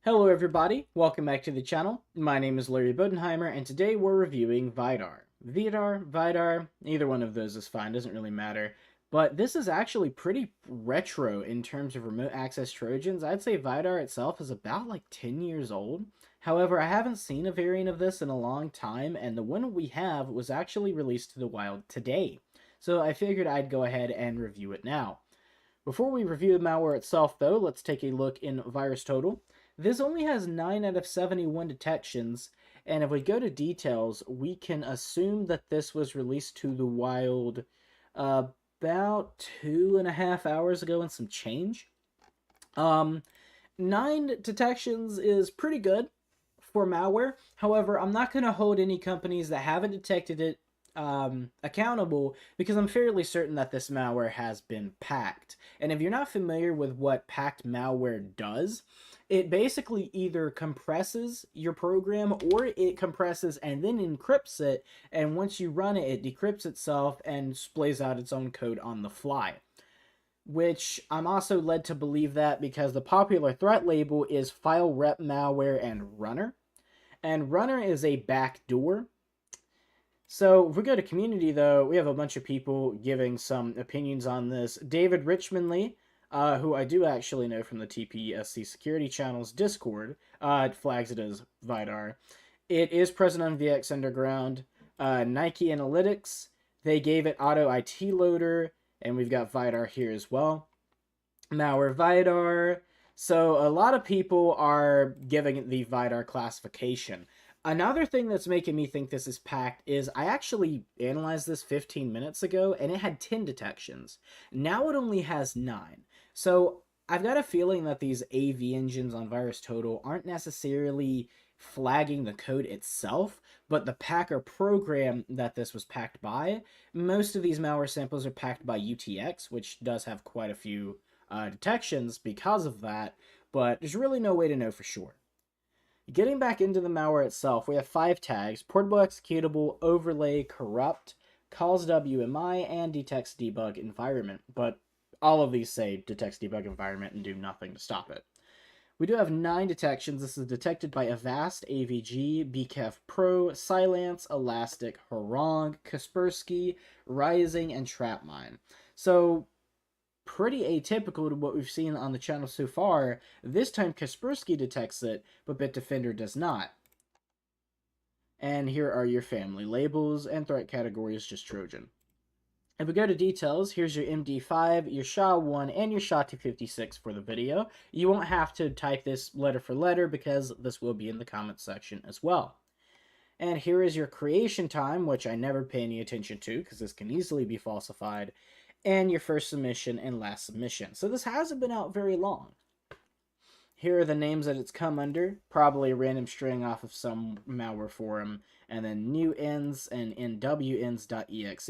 Hello everybody, welcome back to the channel. My name is Larry Bodenheimer, and today we're reviewing Vidar. Vidar, either one of those is fine, doesn't really matter. But this is actually pretty retro in terms of remote access Trojans. I'd say Vidar itself is about like 10 years old. However, I haven't seen a variant of this in a long time, and the one we have was actually released to the wild today. So I figured I'd go ahead and review it now. Before we review the malware itself, though, let's take a look in VirusTotal. This only has 9 out of 71 detections, and if we go to details, we can assume that this was released to the wild about 2.5 hours ago and some change. 9 detections is pretty good for malware. However, I'm not going to hold any companies that haven't detected it accountable, because I'm fairly certain that this malware has been packed. And if you're not familiar with what packed malware does, it basically either compresses your program or it compresses and then encrypts it, and once you run it, it decrypts itself and splays out its own code on the fly. Which I'm also led to believe that because the popular threat label is file rep malware and runner. And runner is a backdoor. So if we go to community, though, we have a bunch of people giving some opinions on this. David Richmondly, who I do actually know from the TPSC Security Channel's Discord, flags it as Vidar. It is present on VX Underground. Nike Analytics, they gave it Auto IT Loader, and we've got Vidar here as well. Malware Vidar. So a lot of people are giving it the Vidar classification. Another thing that's making me think this is packed is I actually analyzed this 15 minutes ago, and it had 10 detections. Now it only has 9. So I've got a feeling that these AV engines on VirusTotal aren't necessarily flagging the code itself, but the packer program that this was packed by. Most of these malware samples are packed by UTX, which does have quite a few detections because of that, but there's really no way to know for sure. Getting back into the malware itself, we have 5 tags: portable executable, overlay, corrupt, calls WMI, and detects debug environment. But all of these say detects debug environment and do nothing to stop it. We do have 9 detections. This is detected by Avast, AVG, BKEF Pro, Cylance, Elastic, Harong, Kaspersky, Rising, and Trapmine. So pretty atypical to what we've seen on the channel so far. This time Kaspersky detects it, but Bitdefender does not. And here are your family labels, and threat category is just Trojan. If we go to details, here's your MD5, your SHA-1, and your SHA-256 for the video. You won't have to type this letter for letter because this will be in the comments section as well. And here is your creation time, which I never pay any attention to because this can easily be falsified, and your first submission and last submission. So this hasn't been out very long. Here are the names that it's come under, probably a random string off of some malware forum, and then new ends and nwends.exe.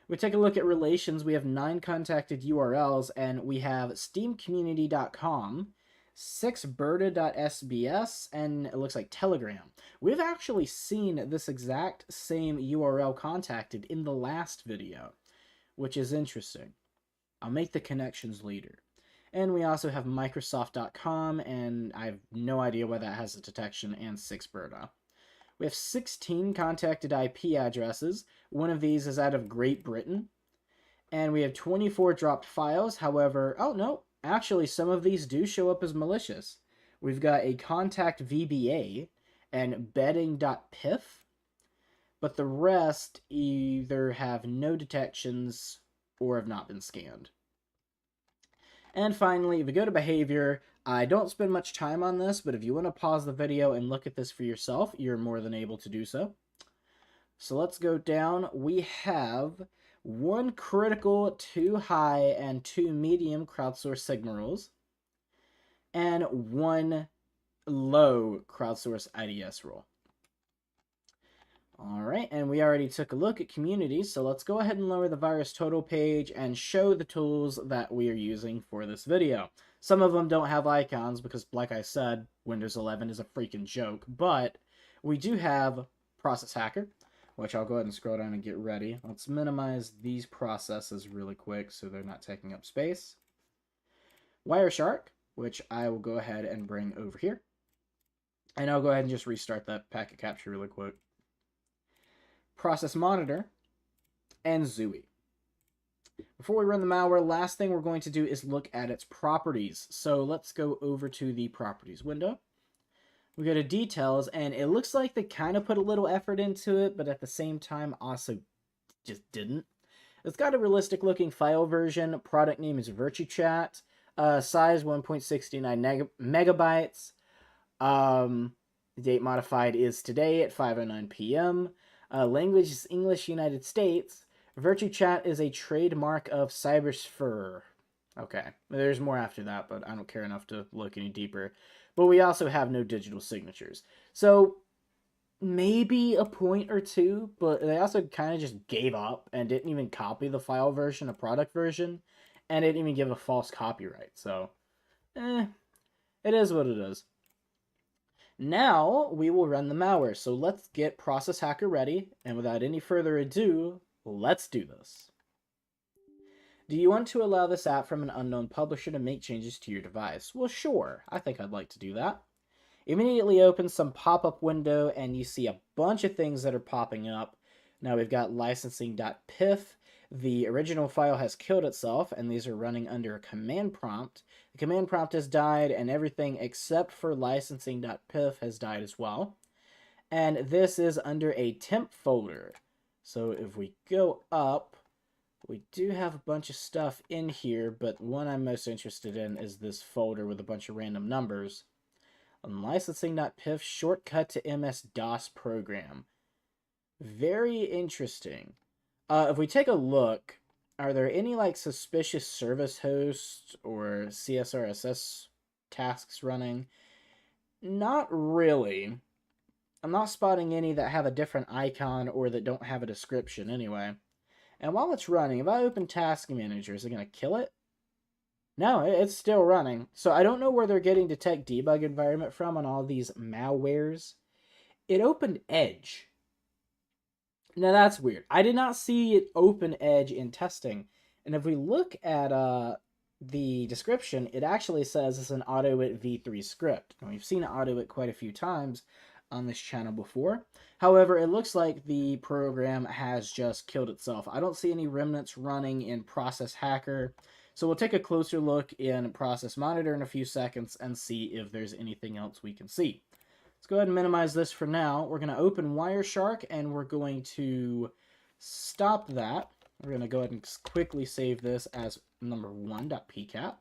We take a look at relations. We have 9 contacted URLs, and we have steamcommunity.com, 6berta.sbs, and it looks like Telegram. We've actually seen this exact same URL contacted in the last video, which is interesting. I'll make the connections later. And we also have Microsoft.com, and I have no idea why that has a detection, and 6berta. We have 16 contacted IP addresses. One of these is out of Great Britain. And we have 24 dropped files. However, oh no, actually some of these do show up as malicious. We've got a contact VBA and betting.pif. But the rest either have no detections or have not been scanned. And finally, if we go to behavior, I don't spend much time on this, but if you want to pause the video and look at this for yourself, you're more than able to do so. So let's go down. We have 1 critical, 2 high, and 2 medium crowdsource Sigma rules, and 1 low crowdsource IDS rule. Alright, and we already took a look at communities, so let's go ahead and lower the VirusTotal page and show the tools that we are using for this video. Some of them don't have icons because, like I said, Windows 11 is a freaking joke, but we do have Process Hacker, which I'll go ahead and scroll down and get ready. Let's minimize these processes really quick so they're not taking up space. Wireshark, which I will go ahead and bring over here. And I'll go ahead and just restart that packet capture really quick. Process monitor and Zooey. Before we run the malware, last thing we're going to do is look at its properties. So let's go over to the properties window. We go to details, and it looks like they kind of put a little effort into it, but at the same time also just didn't. It's got a realistic looking file version. Product name is VirtueChat. Size 1.69 megabytes. Date modified is today at 5:09 p.m. Language is English, United States. VirtueChat is a trademark of Cybersphere. Okay, there's more after that, but I don't care enough to look any deeper. But we also have no digital signatures. So maybe a point or two, but they also kind of just gave up and didn't even copy the file version, a product version, and didn't even give a false copyright. So, it is what it is. Now we will run the malware. So let's get Process Hacker ready, and without any further ado, let's do this. Do you want to allow this app from an unknown publisher to make changes to your device? Well, sure. I think I'd like to do that. Immediately open some pop-up window, and you see a bunch of things that are popping up. Now we've got licensing.pif. The original file has killed itself, and these are running under a command prompt. The command prompt has died, and everything except for licensing.pif has died as well. And this is under a temp folder. So if we go up, we do have a bunch of stuff in here, but one I'm most interested in is this folder with a bunch of random numbers. Licensing.pif, shortcut to MS-DOS program. Very interesting. If we take a look, are there any like suspicious service hosts or CSRSS tasks running? Not really. I'm not spotting any that have a different icon or that don't have a description anyway. And while it's running, if I open Task Manager, is it going to kill it? No, it's still running. So I don't know where they're getting detect debug environment from on all these malwares. It opened Edge. Now that's weird. I did not see it open Edge in testing. And if we look at the description, it actually says it's an AutoIt v3 script. And we've seen AutoIt quite a few times on this channel before. However, it looks like the program has just killed itself. I don't see any remnants running in Process Hacker. So we'll take a closer look in Process Monitor in a few seconds and see if there's anything else we can see. Let's go ahead and minimize this for now. We're going to open Wireshark, and we're going to stop that. We're going to go ahead and quickly save this as number 1.pcap.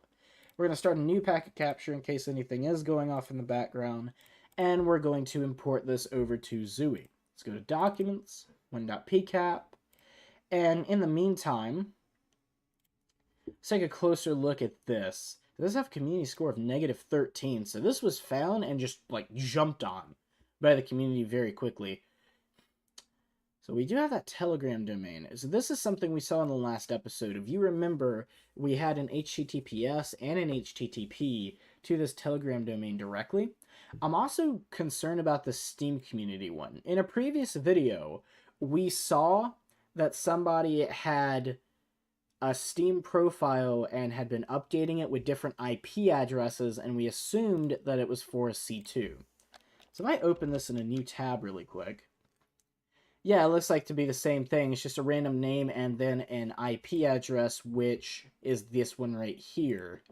We're going to start a new packet capture in case anything is going off in the background. And we're going to import this over to Zooey. Let's go to Documents, 1.pcap. And in the meantime, let's take a closer look at this. This has a community score of -13, so this was found and just like jumped on by the community very quickly. So we do have that Telegram domain. So this is something we saw in the last episode. If you remember, we had an HTTPS and an HTTP to this Telegram domain directly. I'm also concerned about the Steam community one. In a previous video, we saw that somebody had a Steam profile and had been updating it with different IP addresses, and we assumed that it was for a C2. So if I open this in a new tab really quick, yeah, it looks like to be the same thing. It's just a random name and then an IP address, which is this one right here.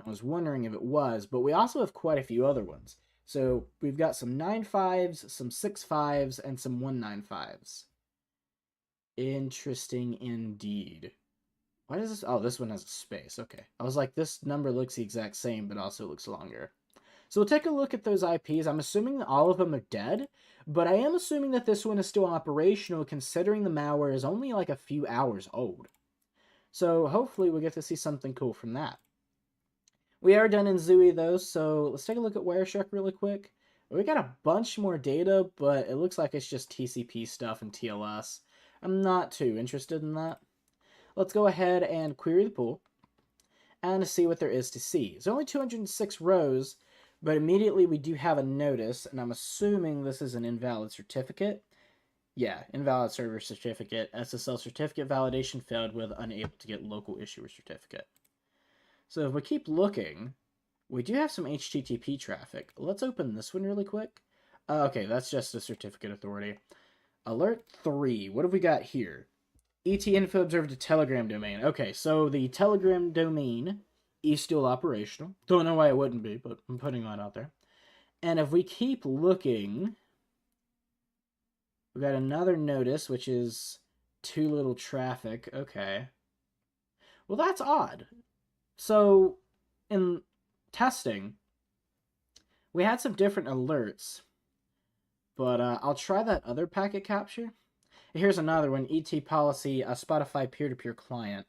I was wondering if it was, but we also have quite a few other ones. So we've got some 9.5s, some 6.5s, and some 1.9.5s. Interesting indeed. Why does this? Oh, this one has a space. Okay. I was like, this number looks the exact same, but also looks longer. So we'll take a look at those IPs. I'm assuming that all of them are dead, but I am assuming that this one is still operational considering the malware is only like a few hours old. So hopefully we'll get to see something cool from that. We are done in Zooey though, so let's take a look at Wireshark really quick. We got a bunch more data, but it looks like it's just TCP stuff and TLS. I'm not too interested in that. Let's go ahead and query the pool and see what there is to see. There's only 206 rows, but immediately we do have a notice, and I'm assuming this is an invalid certificate. Yeah, invalid server certificate. SSL certificate validation failed with unable to get local issuer certificate. So if we keep looking, We do have some HTTP traffic. Let's open this one really quick. Okay, that's just a certificate authority. Alert 3. What have we got here? ET info observed a Telegram domain. Okay, so the Telegram domain is still operational. Don't know why it wouldn't be, but I'm putting that out there. And if we keep looking, we got another notice, which is too little traffic. Okay. Well, that's odd. So, in testing, we had some different alerts, but I'll try that other packet capture. Here's another one, ET policy, a Spotify peer-to-peer client.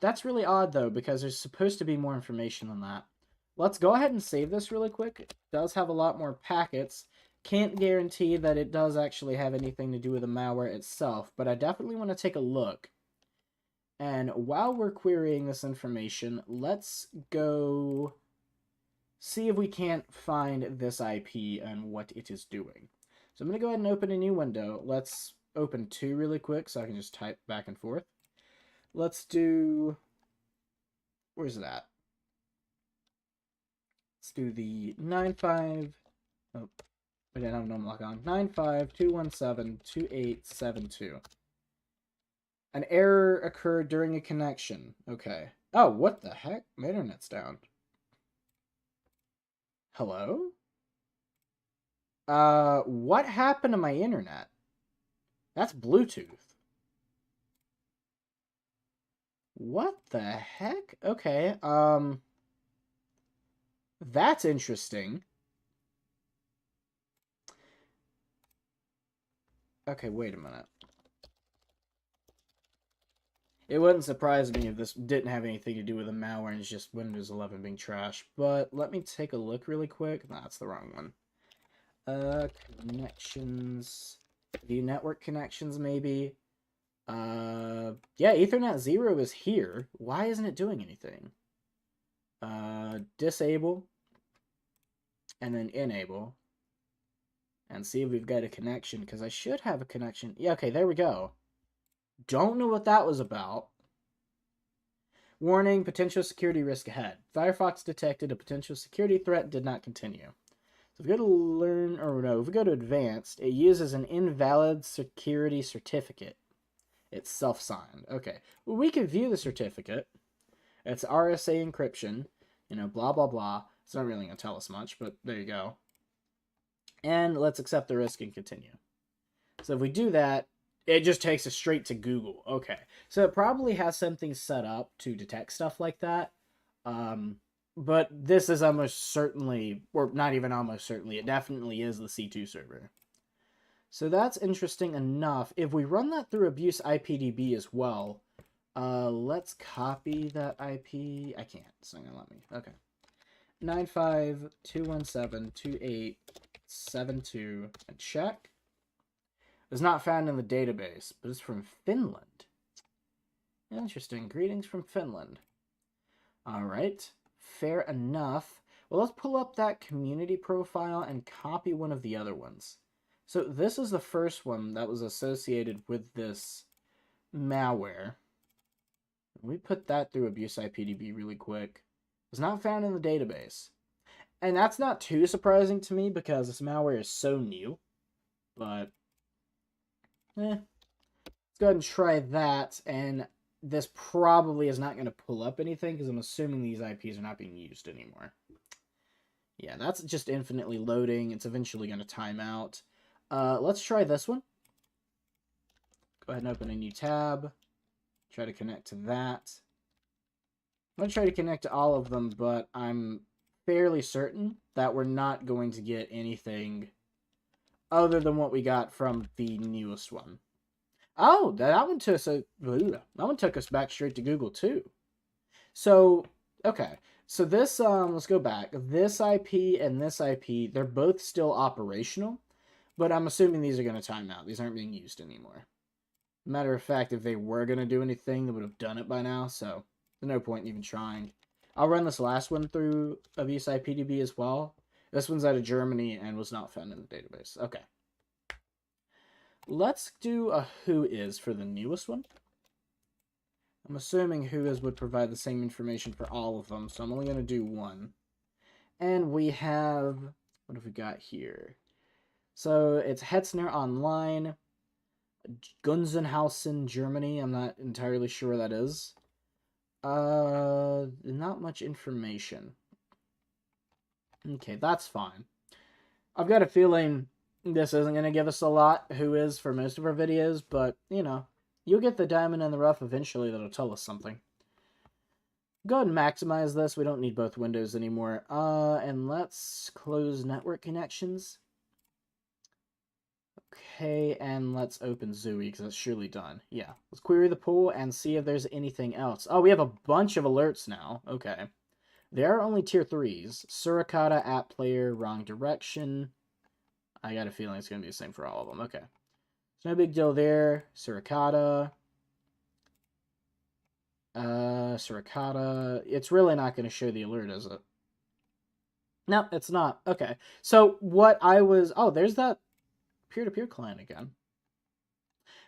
That's really odd, though, because there's supposed to be more information on that. Let's go ahead and save this really quick. It does have a lot more packets. Can't guarantee that it does actually have anything to do with the malware itself, but I definitely want to take a look. And while we're querying this information, let's go see if we can't find this IP and what it is doing. So I'm going to go ahead and open a new window. Let's open 2 really quick so I can just type back and forth. Let's do... Where's it at? Let's do the 95... Oh, I didn't have no lock on. 95.217.2872. An error occurred during a connection. Okay. Oh, what the heck? My internet's down. Hello? What happened to my internet? That's Bluetooth. What the heck? Okay, that's interesting. Okay, wait a minute. It wouldn't surprise me if this didn't have anything to do with the malware and it's just Windows 11 being trash. But let me take a look really quick. No, that's the wrong one. Connections. View network connections, maybe. Yeah, Ethernet 0 is here. Why isn't it doing anything? Disable. And then enable. And see if we've got a connection, because I should have a connection. Yeah, okay, there we go. Don't know what that was about. Warning, potential security risk ahead. Firefox detected a potential security threat, did not continue. So if we go to if we go to advanced, it uses an invalid security certificate. It's self-signed. Okay. Well, we can view the certificate. It's RSA encryption, blah, blah, blah. It's not really going to tell us much, but there you go. And let's accept the risk and continue. So if we do that, it just takes us straight to Google. Okay. So it probably has something set up to detect stuff like that. But this is almost certainly, or not even almost certainly, it definitely is the C2 server. So that's interesting enough. If we run that through abuse IPDB as well, let's copy that IP. I can't, it's not gonna let me. Okay. 95.217.2872 and check. It's not found in the database, but it's from Finland. Interesting. Greetings from Finland. All right. Fair enough. Well, let's pull up that community profile and copy one of the other ones. So this is the first one that was associated with this malware. We put that through abuse IPDB really quick. It's not found in the database. And that's not too surprising to me because this malware is so new. But, let's go ahead and try that. And this probably is not going to pull up anything because I'm assuming these IPs are not being used anymore. Yeah, that's just infinitely loading. It's eventually going to time out. Let's try this one. Go ahead and open a new tab. Try to connect to that. I'm going to try to connect to all of them, but I'm fairly certain that we're not going to get anything other than what we got from the newest one. Oh, that one took us back straight to Google too. So, okay. So this, let's go back. This IP and this IP, they're both still operational, but I'm assuming these are going to time out. These aren't being used anymore. Matter of fact, if they were going to do anything, they would have done it by now, so there's no point in even trying. I'll run this last one through abuse IPDB as well. This one's out of Germany and was not found in the database. Okay. Let's do a who is for the newest one. I'm assuming whois would provide the same information for all of them, so I'm only going to do one. And we have, what have we got here? So it's Hetzner Online, Gunzenhausen, Germany. I'm not entirely sure where that is. Not much information. Okay, that's fine. I've got a feeling this isn't going to give us a lot, whois, for most of our videos, but, you know, you'll get the diamond in the rough eventually that'll tell us something. Go ahead and maximize this. We don't need both windows anymore. And let's close network connections. Okay, and let's open Zooey, because it's surely done. Yeah, let's query the pool and see if there's anything else. Oh, we have a bunch of alerts now. Okay. There are only tier 3s. Suricata, app player, wrong direction. I got a feeling it's going to be the same for all of them. Okay. So no big deal there. Suricata. Suricata. It's really not going to show the alert, is it? No, it's not. Okay. So what I was... Oh, there's that peer-to-peer client again.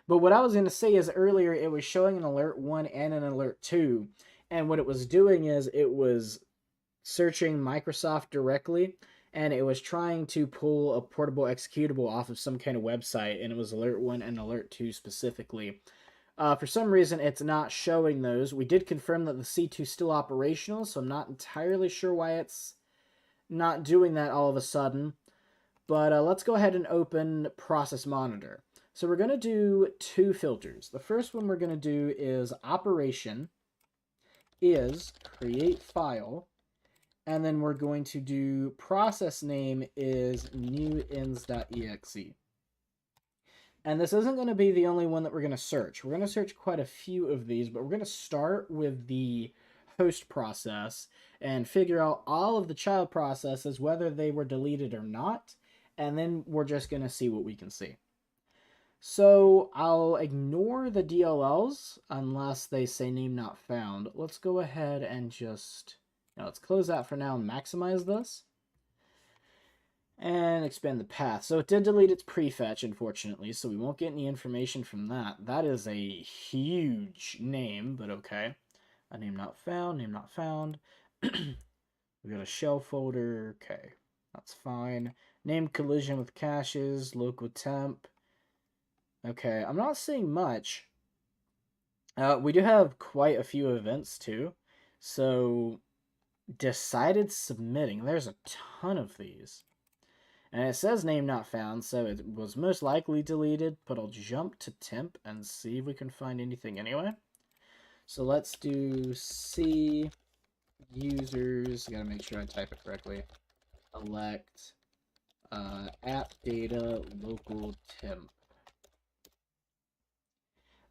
But what I was going to say is earlier it was showing an alert 1 and an alert 2. And what it was doing is it was searching Microsoft directly, and it was trying to pull a portable executable off of some kind of website, and it was alert 1 and alert 2 specifically. For some reason, it's not showing those. We did confirm that the C2 is still operational, so I'm not entirely sure why it's not doing that all of a sudden. But let's go ahead and open Process Monitor. So we're going to do 2 filters. The first one we're going to do is operation is create file, and then we're going to do process name is newins.exe. And this isn't going to be the only one that we're going to search. We're going to search quite a few of these, but we're going to start with the host process and figure out all of the child processes, whether they were deleted or not, and then we're just going to see what we can see. So I'll ignore the DLLs unless they say name not found. Let's go ahead and just, let's close that for now and maximize this. And expand the path. So it did delete its prefetch, unfortunately, so we won't get any information from that. That is a huge name, but okay. A name not found, name not found. We got a shell folder, okay. That's fine. Name collision with caches, local temp. Okay, I'm not seeing much. We do have quite a few events, too. So, decided submitting. There's a ton of these. And it says name not found, so it was most likely deleted, but I'll jump to temp and see if we can find anything anyway. So let's do C users, gotta make sure I type it correctly, elect app data local temp.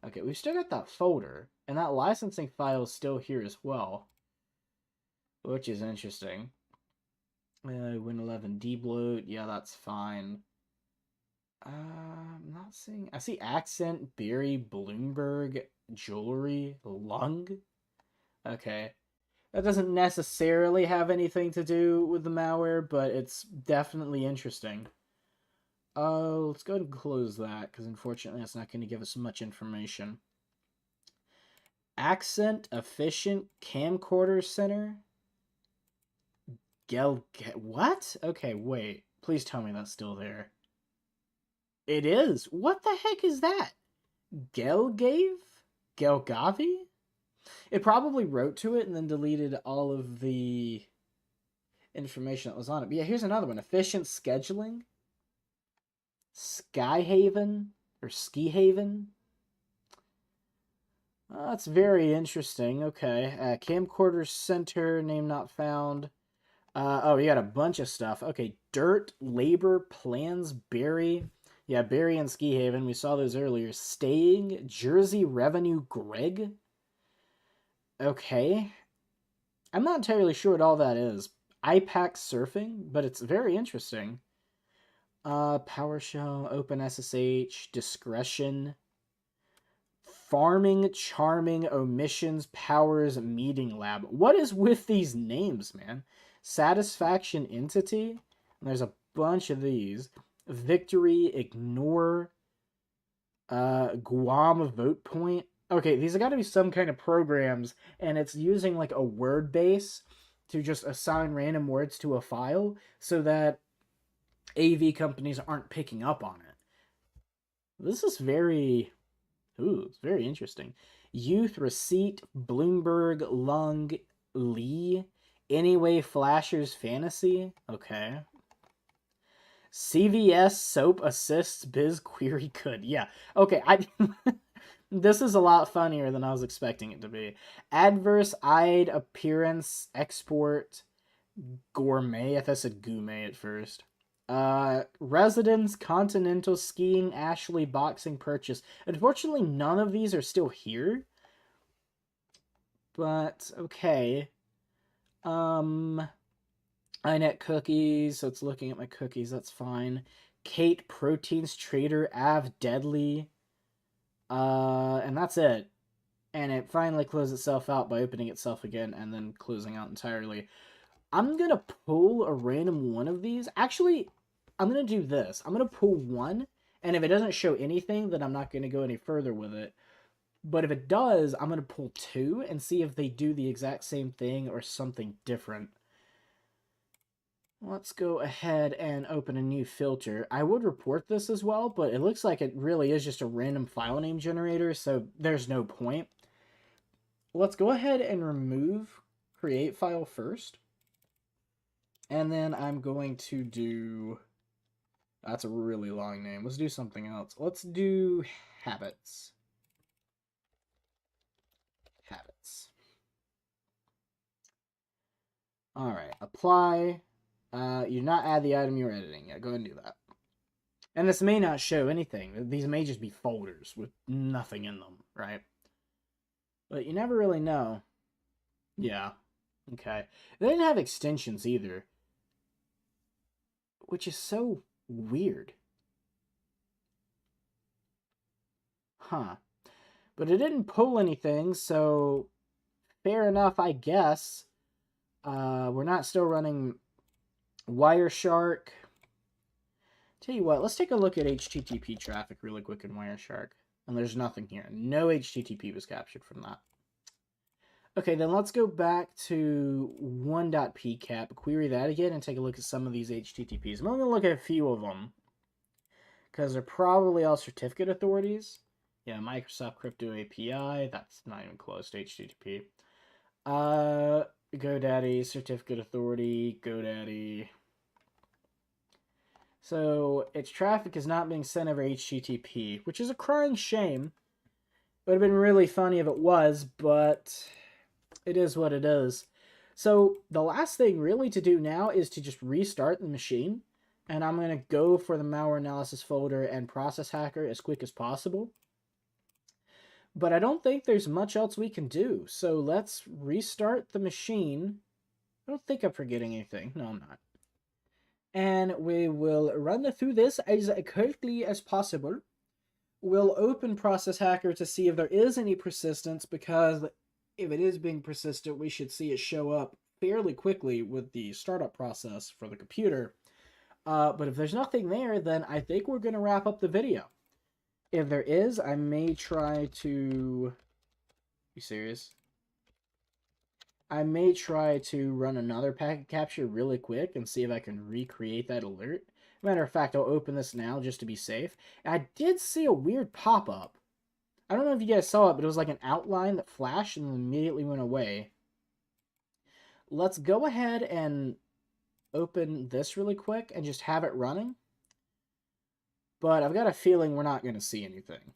Okay, we've still got that folder, and that licensing file is still here as well, which is interesting. Win11 debloat, yeah, that's fine. I'm not seeing... I see accent, Berry, Bloomberg, jewelry, lung. Okay. That doesn't necessarily have anything to do with the malware, but it's definitely interesting. Let's go ahead and close that, because unfortunately that's not going to give us much information. Accent, efficient, camcorder center. What? Okay, wait. Please tell me that's still there. It is. What the heck is that? Gelgavi? It probably wrote to it and then deleted all of the information that was on it. But yeah, here's another one. Efficient scheduling. Skyhaven or Skihaven. That's very interesting. Okay. Camcorder center, name not found. Oh, you got a bunch of stuff. Okay. Dirt, labor, plans, Barry. Yeah, Barry and Skihaven. We saw those earlier. Staying, Jersey Revenue, Greg. Okay. I'm not entirely sure what all that is. IPAC surfing, but it's very interesting. PowerShell, OpenSSH, discretion, farming, charming, omissions, powers, meeting lab. What is with these names, man? Satisfaction entity. And there's a bunch of these. Victory, ignore, Guam vote point. Okay, these have got to be some kind of programs, and it's using like a word base to just assign random words to a file so that AV companies aren't picking up on it. This is very, it's very interesting. Youth Receipt, Bloomberg, Lung, Lee, Anyway Flashers Fantasy. Okay. CVS Soap Assists Biz Query Good. Yeah. Okay, this is a lot funnier than I was expecting it to be. Adverse Eyed Appearance Export Gourmet. I thought I said gourmet at first. Residence Continental Skiing Ashley Boxing Purchase. Unfortunately, none of these are still here. But okay. iNet Cookies, so it's looking at my cookies, that's fine. Kate Proteins Trader Av Deadly. And that's it. And it finally closed itself out by opening itself again and then closing out entirely. I'm gonna pull a random one of these. Actually, I'm gonna do this. I'm gonna pull one, and if it doesn't show anything, then I'm not gonna go any further with it. But if it does, I'm gonna pull two and see if they do the exact same thing or something different. Let's go ahead and open a new filter. I would report this as well, but it looks like it really is just a random file name generator, so there's no point. Let's go ahead and remove create file first. And then I'm going to do... That's a really long name. Let's do something else. Let's do habits. Habits. Alright, apply. You do not add the item you're editing. Yeah, go ahead and do that. And this may not show anything. These may just be folders with nothing in them, right? But you never really know. Yeah. Okay. They didn't have extensions either. Which is so weird. Huh. But it didn't pull anything, so fair enough, I guess. We're not still running Wireshark. Tell you what, let's take a look at HTTP traffic really quick in Wireshark. And there's nothing here. No HTTP was captured from that. Okay, then let's go back to 1.pcap, query that again, and take a look at some of these HTTPs. I'm only going to look at a few of them, because they're probably all certificate authorities. Yeah, Microsoft Crypto API, that's not even close to HTTP. GoDaddy, certificate authority, GoDaddy. So, its traffic is not being sent over HTTP, which is a crying shame. It would have been really funny if it was, but it is what it is. So the last thing really to do now is to just restart the machine. And I'm going to go for the malware analysis folder and process hacker as quick as possible. But I don't think there's much else we can do. So let's restart the machine. I don't think I'm forgetting anything. No, I'm not. And we will run through this as quickly as possible. We'll open process hacker to see if there is any persistence, because if it is being persistent, we should see it show up fairly quickly with the startup process for the computer. But if there's nothing there, then I think we're going to wrap up the video. If there is, I may try to... Be serious? I may try to run another packet capture really quick and see if I can recreate that alert. Matter of fact, I'll open this now just to be safe. I did see a weird pop-up. I don't know if you guys saw it, but it was like an outline that flashed and immediately went away. Let's go ahead and open this really quick and just have it running. But I've got a feeling we're not going to see anything.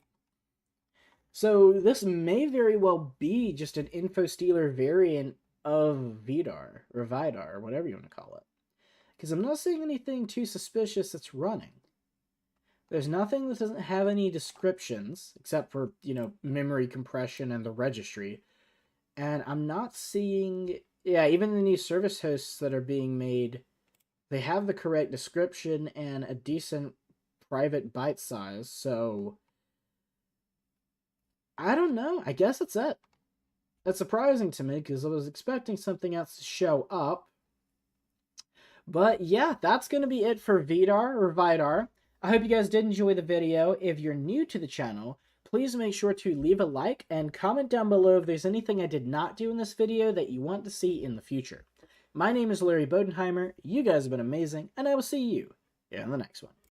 So this may very well be just an InfoStealer variant of Vidar, or Vidar, or whatever you want to call it. Because I'm not seeing anything too suspicious that's running. There's nothing that doesn't have any descriptions, except for, memory compression and the registry. And I'm not seeing... Yeah, even the new service hosts that are being made, they have the correct description and a decent private byte size, so... I don't know. I guess that's it. That's surprising to me, because I was expecting something else to show up. But yeah, that's going to be it for Vidar, or Vidar. I hope you guys did enjoy the video. If you're new to the channel, please make sure to leave a like and comment down below if there's anything I did not do in this video that you want to see in the future. My name is Larry Bodenheimer, you guys have been amazing, and I will see you in the next one.